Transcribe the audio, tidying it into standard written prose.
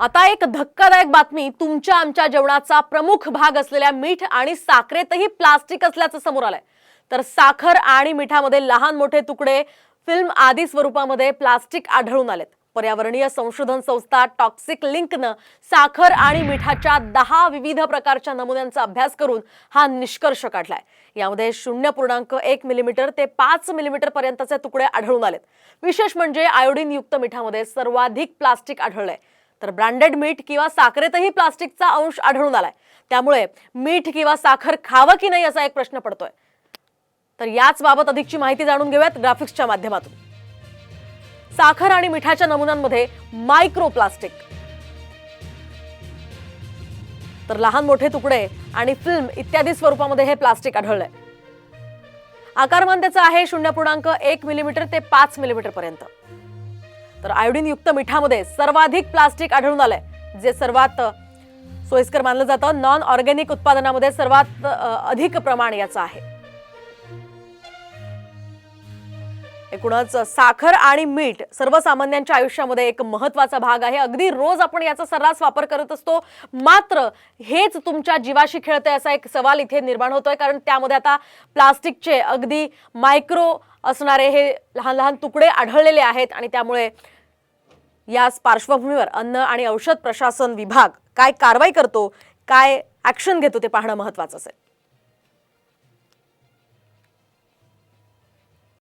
आता एक धक्कादायक बातमी तुमच्या आमच्या जेवणाचा प्रमुख भाग असलेल्या मीठ आणि साखरेतही प्लास्टिक असल्याचं समोर आलंय। तर साखर आणि मिठामध्ये लहान मोठे तुकडे फिल्म आदी स्वरूपामध्ये प्लास्टिक आढळून आलेत। पर्यावरणीय संशोधन संस्था टॉक्सिक लिंकनं साखर आणि मिठाच्या 10 विविध प्रकारच्या नमुन्यांचा अभ्यास करून हा निष्कर्ष काढलाय। यामध्ये 0.1 मिलीमीटर ते 5 मिलीमीटर पर्यंतचे तुकडे आढळून आलेत। विशेष म्हणजे आयोडीन युक्त मिठामध्ये सर्वाधिक प्लास्टिक आढळलंय। तर ब्रँडेड मीठ किंवा साखरेतही प्लास्टिकचा अंश आढळून आलाय। त्यामुळे मीठ किंवा साखर खावं की नाही असा एक प्रश्न पडतोय। तर याच बाबत अधिकची माहिती जाणून घेऊयात ग्राफिक्सच्या माध्यमातून। साखर आणि मिठाच्या नमुन्यांमध्ये मायक्रोप्लास्टिक, तर लहान मोठे तुकडे आणि फिल्म इत्यादी स्वरूपामध्ये हे प्लास्टिक आढळलंय। आकारमान त्याचा आहे 0.1 मिलीमीटर ते 5 मिलीमीटर पर्यंत। तर आयोडीन युक्त मिठामध्ये सर्वाधिक प्लास्टिक आढळून आलंय, जे सर्वात सोयीस्कर मानलं जातं। नॉन ऑर्गॅनिक उत्पादनामध्ये सर्वात अधिक प्रमाण याचं आहे। एकूणच साखर आणि मीठ सर्वसामान्यांच्या आयुष्यामध्ये एक महत्त्वाचा भाग आहे। अगदी रोज आपण याचा सर्रास वापर करत असतो, मात्र हेच तुमच्या जीवाशी खेळतंय असा एक सवाल इथे निर्माण होतोय। कारण त्यामध्ये आता प्लास्टिकचे अगदी मायक्रो असणारे हे लहान लहान तुकडे आढळलेले आहेत आणि त्यामुळे याच पार्श्वभूमीवर अन्न आणि औषध प्रशासन विभाग काय कारवाई करतो, काय ॲक्शन घेतो ते पाहणं महत्त्वाचं असेल।